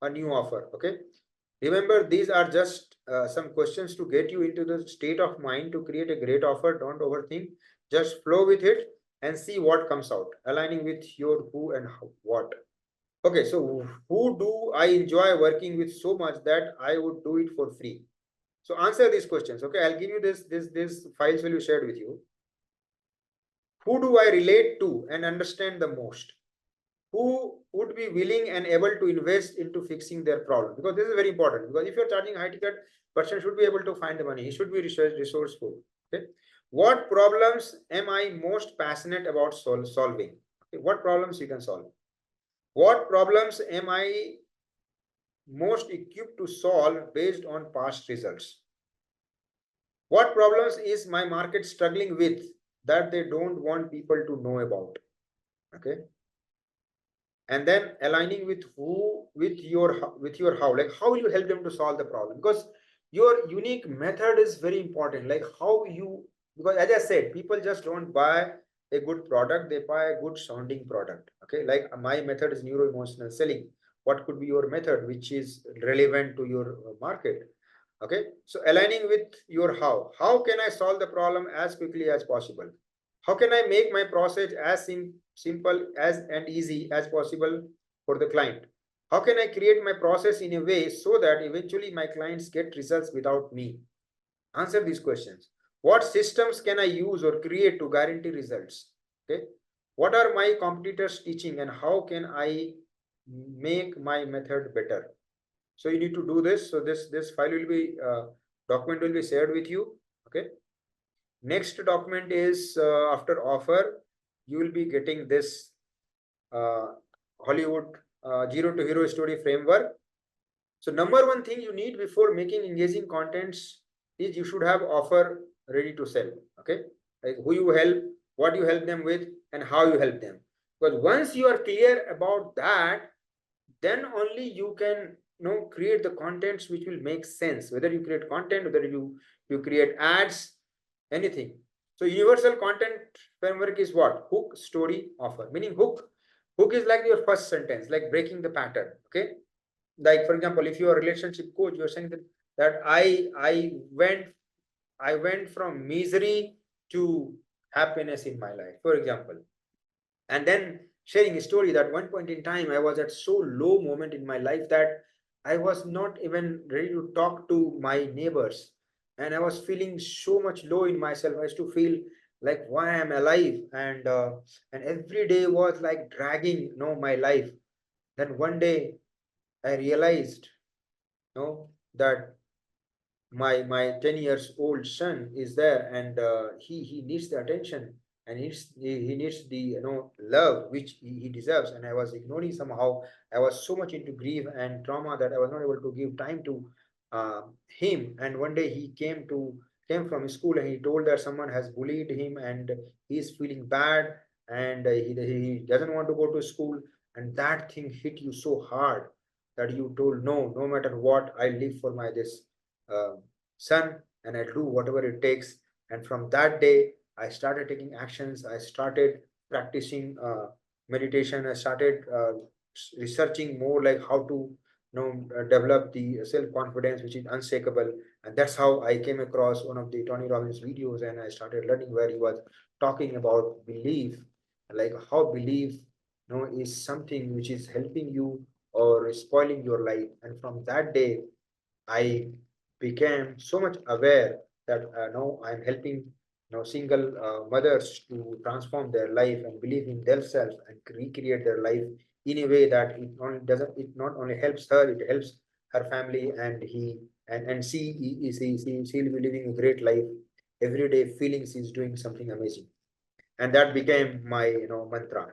a new offer. Okay. Remember, these are just some questions to get you into the state of mind to create a great offer. Don't overthink. Just flow with it and see what comes out, aligning with your who and what. Okay, so who do I enjoy working with so much that I would do it for free? So answer these questions. Okay, I'll give you this files will be shared with you. Who do I relate to and understand the most? Who would be willing and able to invest into fixing their problem? Because this is very important. Because if you're charging high ticket, person should be able to find the money. He should be resourceful. Okay. What problems am I most passionate about solving? Okay. What problems you can solve? What problems am I most equipped to solve based on past results? What problems is my market struggling with that they don't want people to know about? Okay. And then aligning with who, with your how, like how will you help them to solve the problem? Because your unique method is very important, like how you, because as I said, people just don't buy a good product, they buy a good sounding product. Okay, like my method is neuro emotional selling. What could be your method which is relevant to your market? Okay, so aligning with your how can I solve the problem as quickly as possible? How can I make my process as simple as and easy as possible for the client? How can I create my process in a way so that eventually my clients get results without me? Answer these questions. What systems can I use or create to guarantee results? Okay. What are my competitors teaching and how can I make my method better? So you need to do this. So this file will be document will be shared with you. Okay. Next document is after offer, you will be getting this uh, Hollywood zero to hero story framework. So number one thing you need before making engaging contents is you should have offer ready to sell. Okay, like who you help, what you help them with, and how you help them. Because once you are clear about that, then only you can create the contents which will make sense. Whether you create content, whether you create ads, anything. So universal content framework is what? Hook, story, offer. Meaning hook is like your first sentence, like breaking the pattern. Okay, like for example, if you are a relationship coach, you're saying that I went from misery to happiness in my life, for example. And then sharing a story that one point in time I was at so low moment in my life that I was not even ready to talk to my neighbors, and I was feeling so much low in myself. I used to feel like why I'm alive, and every day was like dragging my life. Then one day I realized that my 10 years old son is there, and he needs the attention, and he needs the love which he deserves, and I was ignoring somehow. I was so much into grief and trauma that I was not able to give time to him. And one day he came from school, and he told that someone has bullied him, and he's feeling bad, and he doesn't want to go to school. And that thing hit you so hard that you told, no matter what, I live for my this uh, son, and I do whatever it takes. And from that day, I started taking actions. I started practicing meditation. I started researching more, like how to develop the self confidence, which is unshakable. And that's how I came across one of the Tony Robbins videos, and I started learning where he was talking about belief, like how belief is something which is helping you or spoiling your life. And from that day, I became so much aware that now I'm helping single mothers to transform their life and believe in themselves and recreate their life in a way that it not only helps her, it helps her family, and he and she'll be living a great life every day, feeling she's doing something amazing. And that became my mantra.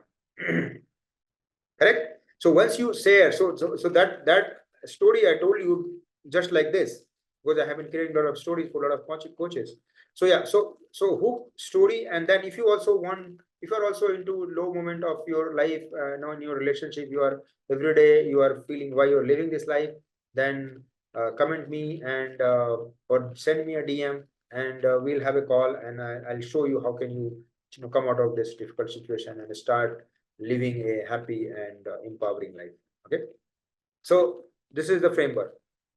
Correct. So once you share, so that story I told you, just like this, because I have been creating a lot of stories for a lot of coaches. So yeah, so hook story. And then if you also want, if you are also into low moment of your life, in your relationship, you are every day you are feeling why you're living this life, then comment me, and or send me a DM, and we'll have a call, and I'll show you how can you come out of this difficult situation and start living a happy and empowering life. Okay. So This is the framework.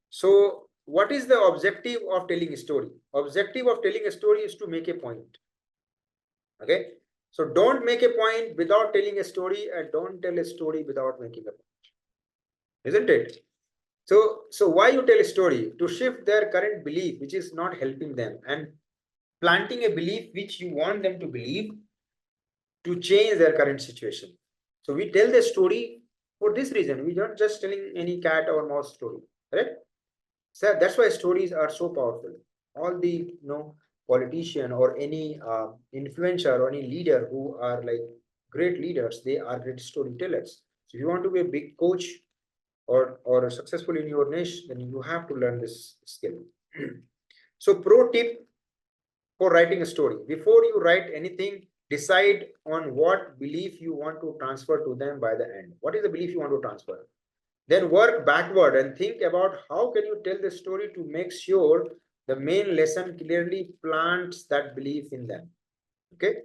So what is the objective of telling a story? Objective of telling a story is to make a point. Okay. So don't make a point without telling a story, and don't tell a story without making a point. Isn't it? So why you tell a story? To shift their current belief, which is not helping them, and planting a belief which you want them to believe to change their current situation. So we tell the story for this reason. We are not just telling any cat or mouse story, correct? So that's why stories are so powerful. All the politician or any influencer or any leader who are like great leaders, they are great storytellers. So if you want to be a big coach or successful in your niche, then you have to learn this skill. So pro tip for writing a story: before you write anything, decide on what belief you want to transfer to them by the end. What is the belief you want to transfer? Then work backward and think about how can you tell the story to make sure the main lesson clearly plants that belief in them. Okay.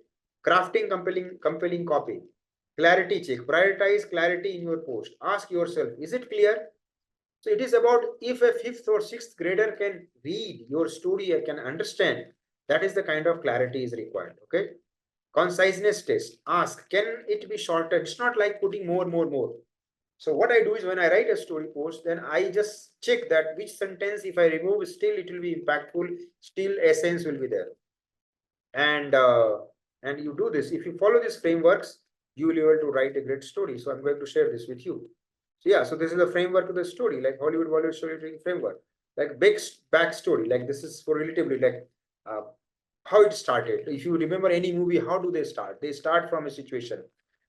Crafting compelling copy. Clarity check. Prioritize clarity in your post. Ask yourself, is it clear? So it is about if a fifth or sixth grader can read your story and can understand, that is the kind of clarity is required. Okay. Conciseness test. Ask, can it be shorter? It's not like putting more. So what I do is when I write a story post, then I just check that which sentence, if I remove, still it will be impactful, still essence will be there. And you do this. If you follow these frameworks, you will be able to write a great story. So I'm going to share this with you. So yeah, so this is the framework of the story, like Bollywood storytelling framework, like big backstory. Like this is for relatively like uh, how it started. If you remember any movie, how do they start? They start from a situation,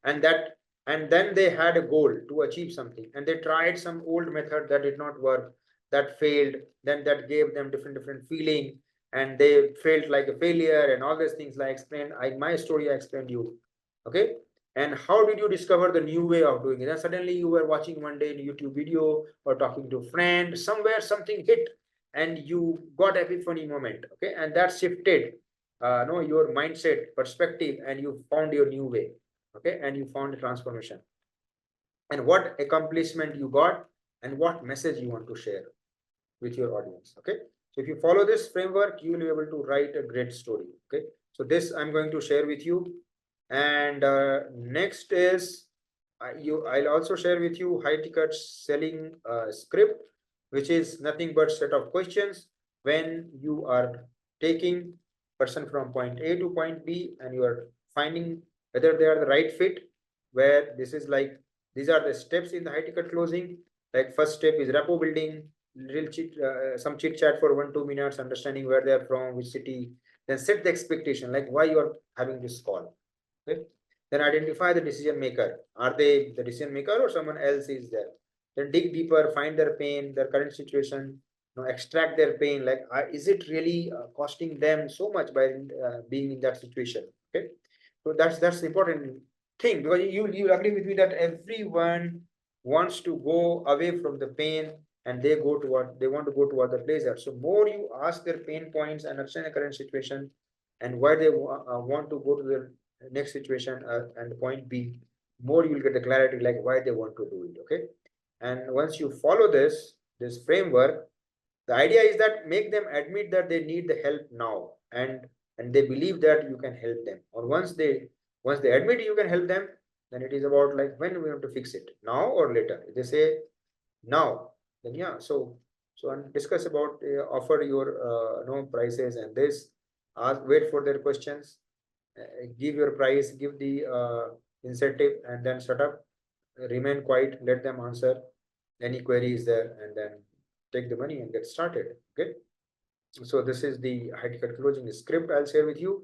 and then they had a goal to achieve something, and they tried some old method that did not work, that failed. Then that gave them different feeling, and they felt like a failure, and all these things. Like my story I explained you. Okay. And how did you discover the new way of doing it? And suddenly you were watching one day a YouTube video or talking to a friend, somewhere something hit and you got epiphany moment. Okay. And that shifted no, your mindset perspective, and you found your new way. Okay. And you found a transformation. And what accomplishment you got, and what message you want to share with your audience. Okay. So if you follow this framework, you will be able to write a great story. Okay. So this I'm going to share with you. And next is I'll also share with you high ticket selling script, which is nothing but set of questions when you are taking person from point A to point B, and you are finding whether they are the right fit. Where this is like these are the steps in the high ticket closing. Like first step is rapport building, some chit chat for 1-2 minutes, understanding where they are from, which city. Then set the expectation, like why you are having this call. Okay. Then identify the decision maker. Are they the decision maker or someone else is there? Then dig deeper, find their pain, their current situation, extract their pain. Like, is it really costing them so much by being in that situation? Okay. So that's the important thing, because you agree with me that everyone wants to go away from the pain, and they want to go to other places. So more you ask their pain points and understand the current situation and why they want to go to the next situation and point B, more you'll get the clarity like why they want to do it. Okay. And once you follow this framework, the idea is that make them admit that they need the help now, and they believe that you can help them. Or once they admit you can help them, then it is about like when we have to fix it, now or later. If they say now, then yeah, so and discuss about offer your prices, and this wait for their questions, give your price, give the incentive, and then shut up, remain quiet, let them answer any queries there, and then take the money and get started. Okay. So this is the high ticket closing script I'll share with you.